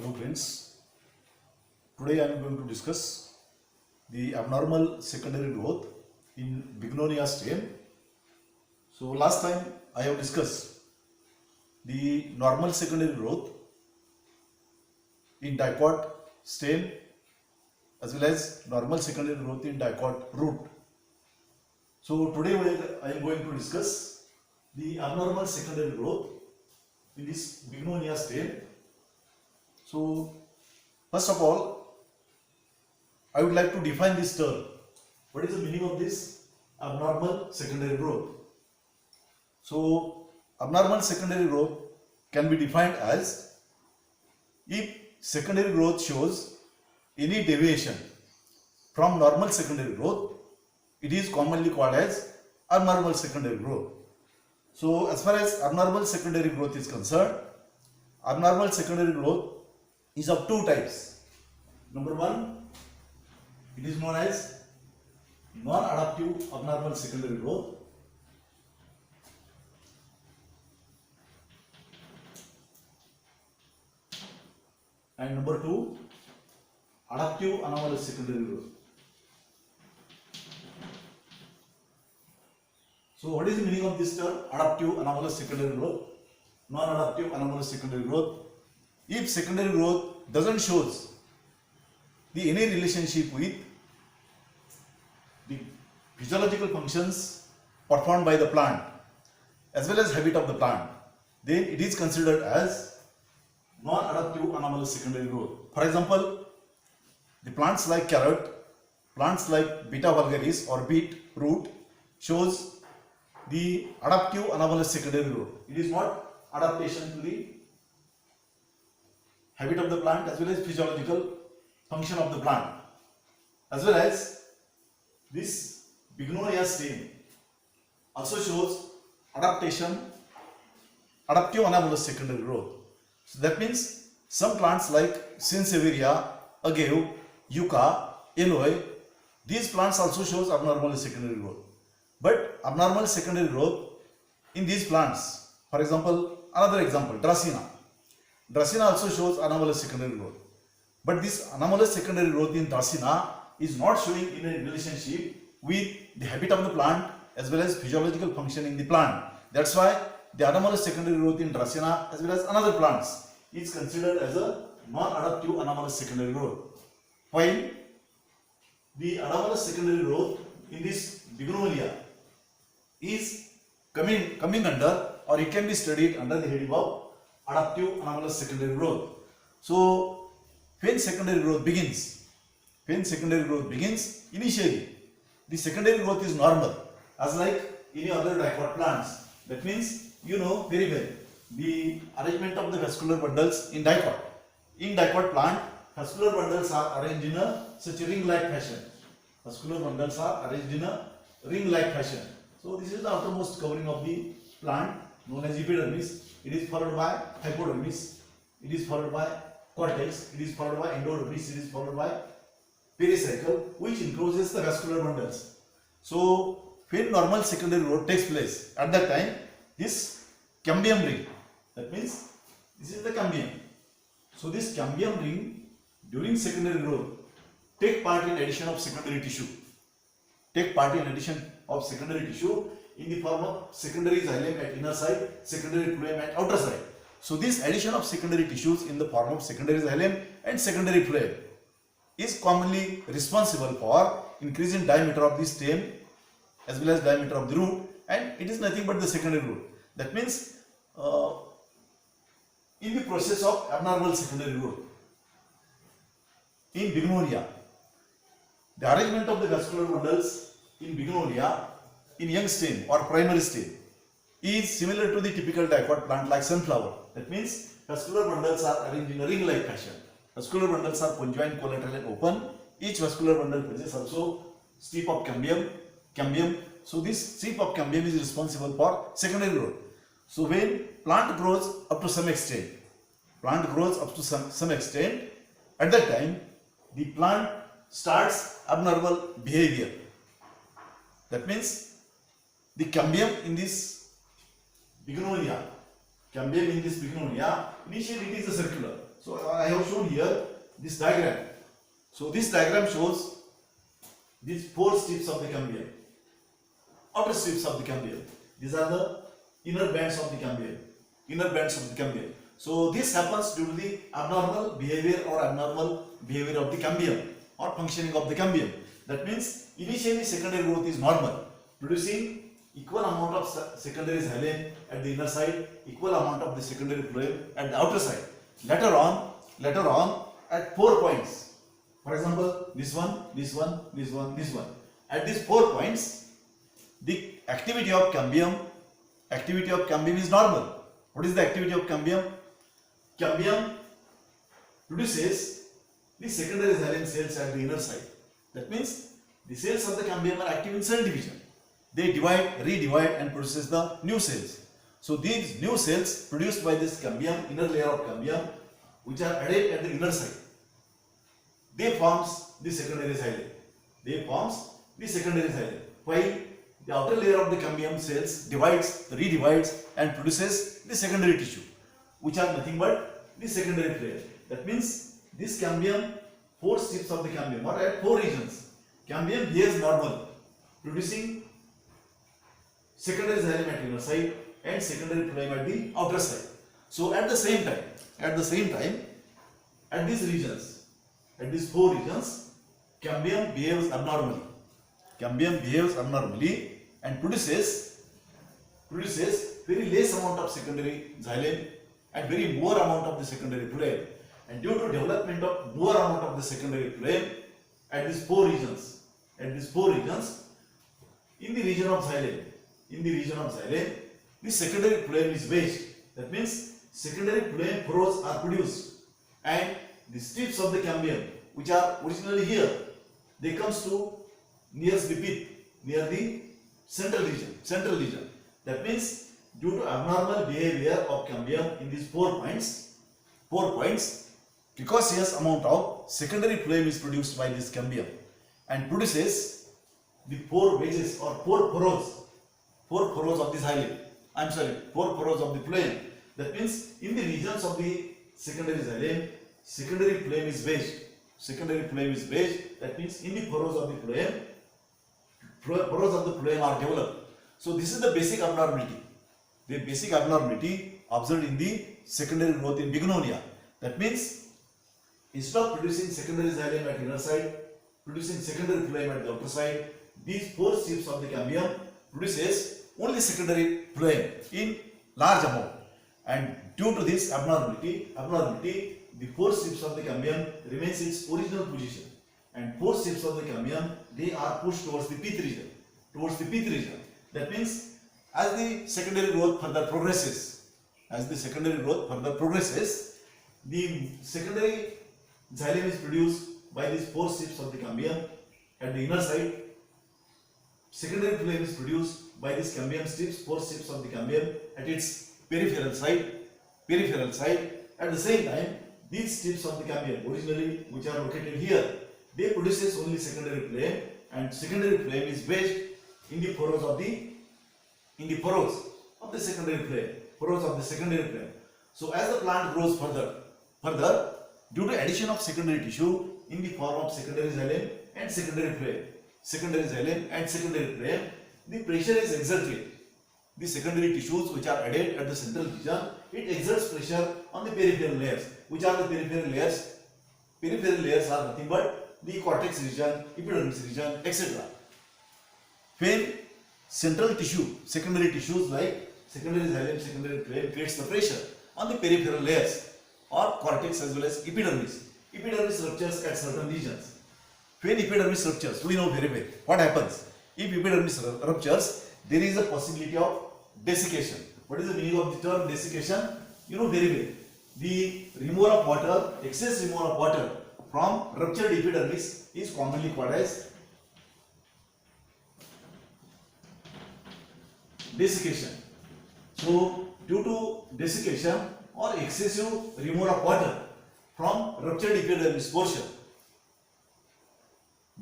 Hello friends, today I am going to discuss the abnormal secondary growth in Bignonia stem. So last time I have discussed the normal secondary growth in dicot stem as well as normal secondary growth in dicot root. So today I am going to discuss the abnormal secondary growth in this Bignonia stem. So first of all, I would like to define this term. What is the meaning of this abnormal secondary growth? So, abnormal secondary growth can be defined as if secondary growth shows any deviation from normal secondary growth, it is commonly called as abnormal secondary growth. So, as far as abnormal secondary growth is concerned, abnormal secondary growth is of two types. Number one, it is known as non-adaptive abnormal secondary growth. And number two, adaptive anomalous secondary growth. So what is the meaning of this term adaptive anomalous secondary growth, non-adaptive anomalous secondary growth? If secondary growth doesn't shows any relationship with the physiological functions performed by the plant as well as habit of the plant, then it is considered as non-adaptive anomalous secondary growth. For example, the plants like carrot, plants like Beta vulgaris or beet root shows the adaptive anomalous secondary growth. It is not adaptation to the habit of the plant as well as physiological function of the plant, as well as this Bignonia stem also shows adaptive anomalous secondary growth. So that means some plants like Sansevieria, agave, yucca, aloe, these plants also shows abnormal secondary growth. But abnormal secondary growth in these plants, for example, another example, Dracaena. Dracaena also shows anomalous secondary growth. But this anomalous secondary growth in Dracaena is not showing in a relationship with the habit of the plant as well as physiological function in the plant. That's why the anomalous secondary growth in Dracaena as well as another plants is considered as a non-adaptive anomalous secondary growth. While the anomalous secondary growth in this Bignonia is coming under, or it can be studied under the heading of adaptive anomalous secondary growth. So when secondary growth begins, initially the secondary growth is normal as like any other dicot plants. That means you know very well the arrangement of the vascular bundles in dicot. In dicot plant, vascular bundles are arranged in such a ring-like fashion. So this is the outermost covering of the plant known as epidermis. It is followed by hypodermis. It is followed by cortex. It is followed by endodermis. It is followed by pericycle, which encloses the vascular bundles. So when normal secondary growth takes place, at that time this cambium ring, that means this is the cambium. So this cambium ring during secondary growth take part in addition of secondary tissue. In the form of secondary xylem at inner side, secondary phloem at outer side. So this addition of secondary tissues in the form of secondary xylem and secondary phloem is commonly responsible for increasing diameter of the stem as well as diameter of the root, and it is nothing but the secondary root. That means in the process of abnormal secondary growth in Bignonia, the arrangement of the vascular bundles in Bignonia in young stem or primary stem is similar to the typical dicot plant like sunflower. That means vascular bundles are arranged in a ring-like fashion. Vascular bundles are conjoined, collateral and open. Each vascular bundle possesses also strip of cambium. So this strip of cambium is responsible for secondary growth. So when plant grows up to some extent, at that time the plant starts abnormal behavior. That means the cambium in this Bignonia, initially it is a circular. So I have shown here this diagram. So this diagram shows these four strips of the cambium, outer strips of the cambium. These are the inner bands of the cambium, inner bands of the cambium. So this happens due to the abnormal behavior or abnormal behavior of the cambium or functioning of the cambium. That means initially secondary growth is normal, producing equal amount of secondary xylem at the inner side, equal amount of the secondary phloem at the outer side. Later on, at 4 points, for example, this one, this one, this one, this one. At these 4 points, the activity of cambium is normal. What is the activity of cambium? Cambium produces the secondary xylem cells at the inner side. That means the cells of the cambium are active in cell division. They divide, redivide and produces the new cells. So these new cells produced by this cambium, inner layer of cambium, which are added at the inner side, they forms the secondary xylem. While the outer layer of the cambium cells divides, redivides and produces the secondary tissue, which are nothing but the secondary phloem. That means this cambium, 4 strips of the cambium or at 4 regions, cambium behaves normal, producing secondary xylem at inner side and secondary phloem at the outer side. So at the same time, at these regions, at these 4 regions, cambium behaves abnormally. And produces very less amount of secondary xylem and very more amount of the secondary phloem. And due to development of more amount of the secondary phloem at these 4 regions, in the region of xylem, the secondary phloem is wedged. That means secondary phloem pores are produced, and the strips of the cambium, which are originally here, they comes to near the pith, near the central region. That means due to abnormal behavior of cambium in these 4 points, precocious amount of secondary phloem is produced by this cambium and produces the 4 wedges or 4 furrows of the xylem. 4 furrows of the phloem. That means in the regions of the secondary xylem, secondary phloem is wedged. That means in the furrows of the phloem are developed. So this is the basic abnormality. The basic abnormality observed in the secondary growth in Bignonia. That means instead of producing secondary xylem at inner side, producing secondary phloem at the outer side, these 4 strips of the cambium produces only secondary phloem in large amount. And due to this abnormality, the 4 strips of the cambium remains its original position, and 4 strips of the cambium, they are pushed towards the pith region. That means as the secondary growth further progresses, the secondary xylem is produced by these 4 strips of the cambium at the inner side. Secondary phloem is produced by these cambium strips, 4 strips of the cambium at its peripheral side. At the same time, these strips of the cambium originally, which are located here, they produces only secondary phloem, and secondary phloem is wedged in the furrows of the secondary phloem. So as the plant grows further, due to addition of secondary tissue in the form of secondary xylem and secondary phloem, the pressure is exerted. The secondary tissues which are added at the central region, it exerts pressure on the peripheral layers. Which are the peripheral layers? Peripheral layers are nothing but the cortex region, epidermis region, etc. When central tissue, secondary tissues like secondary xylem, secondary phloem creates the pressure on the peripheral layers or cortex as well as epidermis. Epidermis ruptures at certain regions. When epidermis ruptures, we know very well what happens. If epidermis ruptures, there is a possibility of desiccation. What is the meaning of the term desiccation? You know very well. The removal of water, excess removal of water from ruptured epidermis is commonly called as desiccation. So, due to desiccation or excessive removal of water from ruptured epidermis portion,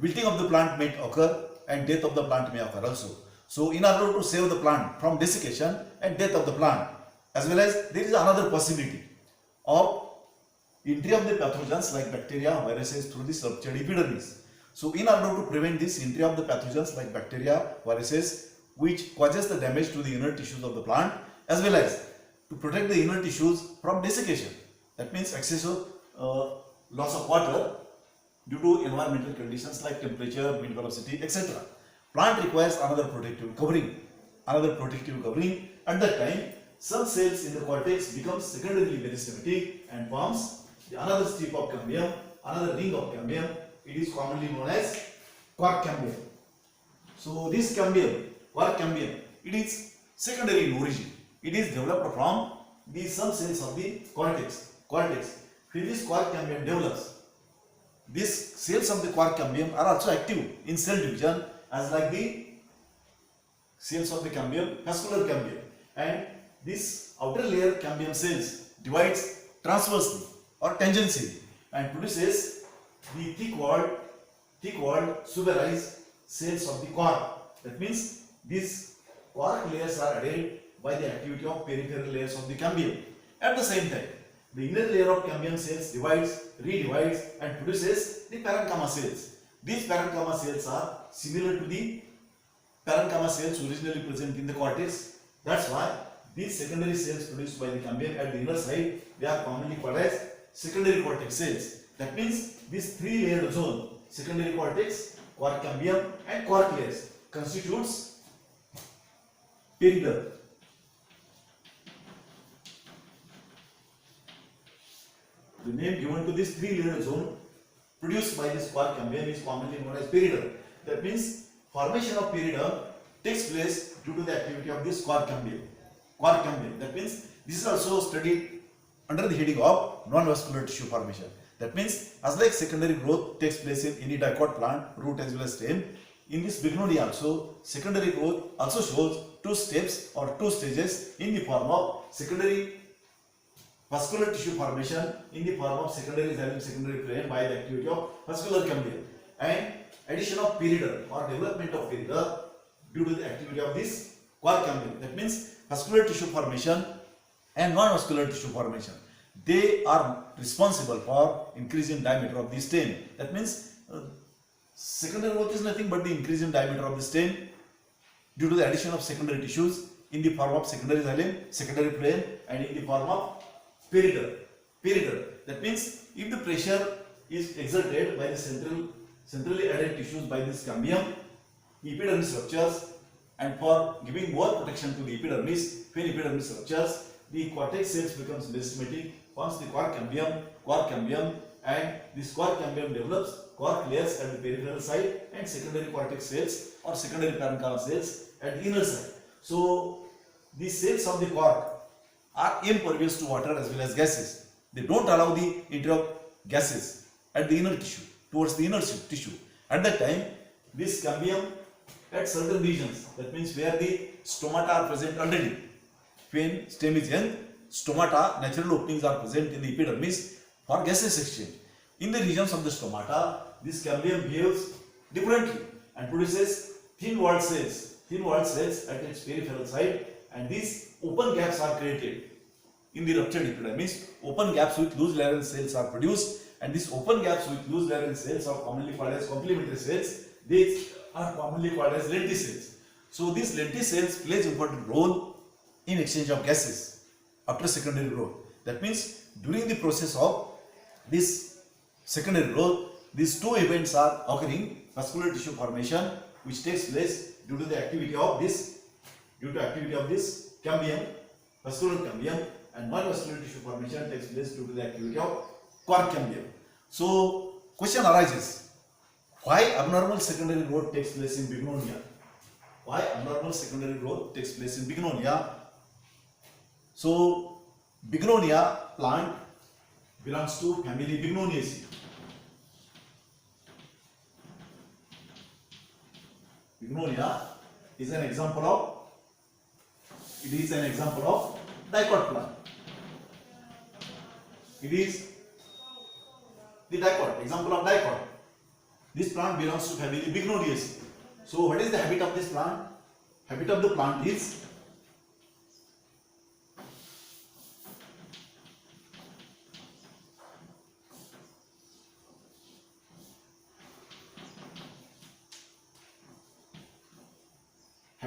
wilting of the plant may occur and death of the plant may occur also. So, in order to save the plant from desiccation and death of the plant, as well as there is another possibility of entry of the pathogens like bacteria, viruses through the ruptured epidermis. So in order to prevent this entry of the pathogens like bacteria, viruses, which causes the damage to the inner tissues of the plant, as well as to protect the inner tissues from desiccation. That means excessive loss of water due to environmental conditions like temperature, wind velocity, etc. Plant requires another protective covering. At that time, some cells in the cortex become secondarily meristematic and forms another strip of cambium, another ring of cambium. It is commonly known as quark cambium. So this cambium, quark cambium, it is secondary in origin. It is developed from the some cells of the cortex. When this quark cambium develops, these cells of the quark cambium are also active in cell division as like the cells of the cambium, vascular cambium, and this outer layer cambium cells divides transversely or tangentially and produces the thick-walled suberized cells of the quark. That means these quark layers are added by the activity of peripheral layers of the cambium. At the same time, the inner layer of cambium cells redivides and produces the parenchyma cells. These parenchyma cells are similar to the parenchyma cells originally present in the cortex. That's why these secondary cells produced by the cambium at the inner side, they are commonly called as secondary cortex cells. That means this three-layered zone, secondary cortex, quark cambium and quark layers, constitutes periderm. The name given to this three-layered zone produced by this quark cambium is commonly known as periderm. That means formation of periderm takes place due to the activity of this quark cambium. That means this is also studied under the heading of non-vascular tissue formation. That means as like secondary growth takes place in any dicot plant, root as well as stem, in this Bignonia also secondary growth also shows two steps or two stages in the form of secondary vascular tissue formation in the form of secondary xylem secondary plane by the activity of vascular cambium, and addition of periderm or development of periderm due to the activity of this quark cambium. That means vascular tissue formation and non-vascular tissue formation, they are responsible for increase in diameter of the stem. That means secondary growth is nothing but the increase in diameter of the stem due to the addition of secondary tissues in the form of secondary xylem, secondary plane, and in the form of periderm. That means if the pressure is exerted by the centrally added tissues by this cambium, epidermis ruptures, and for giving more protection to the epidermis, when epidermis ruptures, the cortex cells becomes meristematic, forms the quark cambium, and this quark cambium develops quark layers at the peripheral side and secondary cortex cells or secondary parenchyma cells at the inner side. So these cells of the quark are impervious to water as well as gases. They don't allow the entry of gases at the inner tissue, towards the inner tissue. At that time, this cambium at certain regions, that means where the stomata are present already. When stem is young, stomata, natural openings are present in the epidermis for gaseous exchange. In the regions of the stomata, this cambium behaves differently and produces thin-walled cells at its peripheral side, and these open gaps are created in the ruptured epidermis. Open gaps with loose lateral cells are produced, and these open gaps with loose lateral cells are commonly called as complementary cells. These are commonly called as lenticels. So these lenticels plays important role in exchange of gases after secondary growth. That means during the process of this secondary growth, these two events are occurring: vascular tissue formation, which takes place due to the activity of this cambium, vascular cambium, and non-vascular tissue formation takes place due to the activity of quark cambium. So question arises: why abnormal secondary growth takes place in Bignonia? So Bignonia plant belongs to family Bignoniaceae. Bignonia is an example of dicot plant. It is the example of dicot. This plant belongs to family Bignoniaceae. So what is the habit of this plant? Habit of the plant is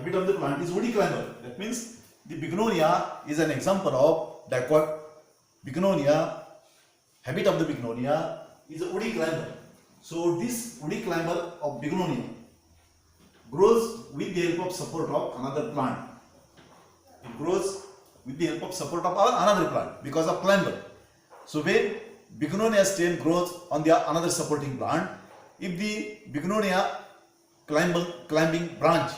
habit of the plant is woody climber. That means the Bignonia is an example of dicot. Bignonia, habit of the Bignonia is a woody climber. So this woody climber of Bignonia grows with the help of support of another plant. It grows with the help of support of another plant because of climber. So when Bignonia stem grows on the another supporting plant, if the Bignonia climbing branch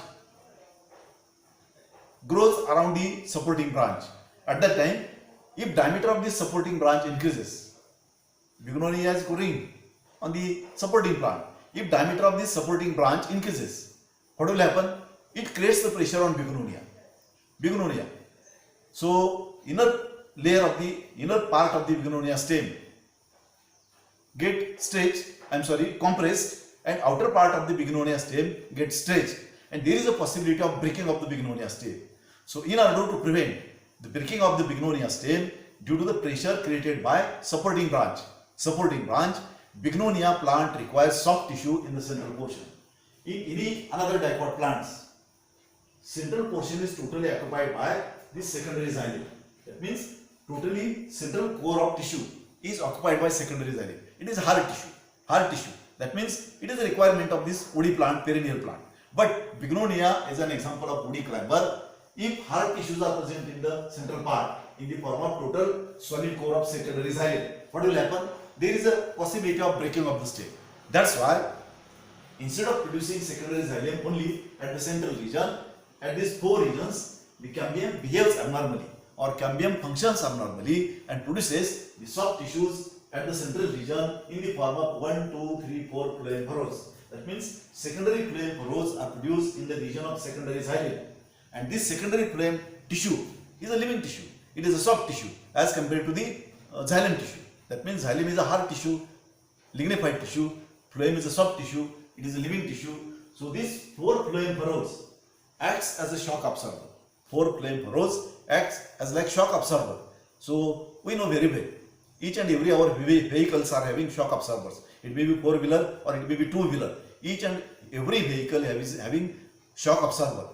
grows around the supporting branch, at that time, if diameter of this supporting branch increases, Bignonia is growing on the supporting plant. If diameter of this supporting branch increases, what will happen? It creates the pressure on Bignonia. So inner part of the Bignonia stem get compressed, and outer part of the Bignonia stem gets stretched, and there is a possibility of breaking of the Bignonia stem. So in order to prevent the breaking of the Bignonia stem due to the pressure created by supporting branch, Bignonia plant requires soft tissue in the central portion. In any another dicot plants, central portion is totally occupied by this secondary xylem. That means totally central core of tissue is occupied by secondary xylem. It is hard tissue. That means it is a requirement of this woody plant, perennial plant. But Bignonia is an example of woody climber. If hard tissues are present in the central part in the form of total solid core of secondary xylem, what will happen? There is a possibility of breaking of the stem. That's why instead of producing secondary xylem only at the central region, at these four regions, the cambium behaves abnormally or cambium functions abnormally and produces the soft tissues at the central region in the form of 1, 2, 3, 4 phloem furrows. That means secondary phloem furrows are produced in the region of secondary xylem, and this secondary phloem tissue is a living tissue. It is a soft tissue as compared to the xylem tissue. That means xylem is a hard tissue, lignified tissue, phloem is a soft tissue, it is a living tissue. So these 4 phloem furrows acts as a shock absorber. 4 phloem furrows acts as like shock absorber. So we know very well, each and every our vehicles are having shock absorbers. It may be 4-wheeler or it may be 2-wheeler. Each and every vehicle is having shock absorber.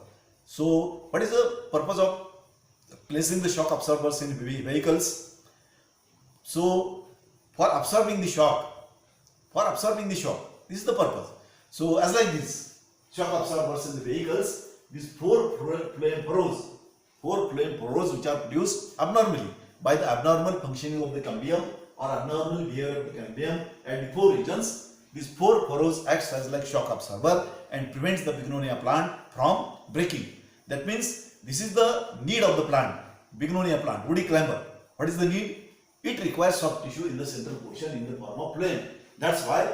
So what is the purpose of placing the shock absorbers in vehicles? So for absorbing the shock, this is the purpose. So as like this, shock absorbers in the vehicles, these 4 phloem furrows which are produced abnormally by the abnormal functioning of the cambium or abnormal behavior of the cambium at the 4 regions. These 4 furrows acts as like shock absorber and prevents the Bignonia plant from breaking. That means this is the need of the plant, Bignonia plant, woody climber. What is the need? It requires soft tissue in the central portion in the form of phloem. That's why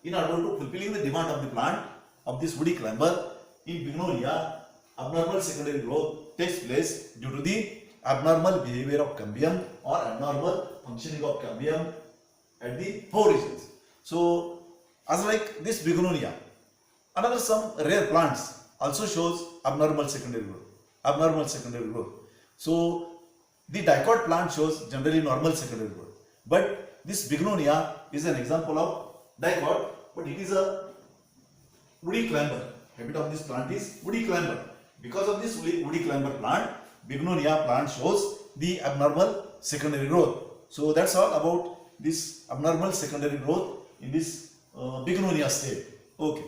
in order to fulfilling the demand of the plant of this woody climber, in Bignonia, abnormal secondary growth takes place due to the abnormal behavior of cambium or abnormal functioning of cambium at the 4 regions. So as like this Bignonia, another some rare plants also shows abnormal secondary growth. So the dicot plant shows generally normal secondary growth, but this Bignonia is an example of dicot, but it is a woody climber. Habit of this plant is woody climber. Because of this woody climber plant, Bignonia plant shows the abnormal secondary growth. So that's all about this abnormal secondary growth in this Bignonia state. Okay.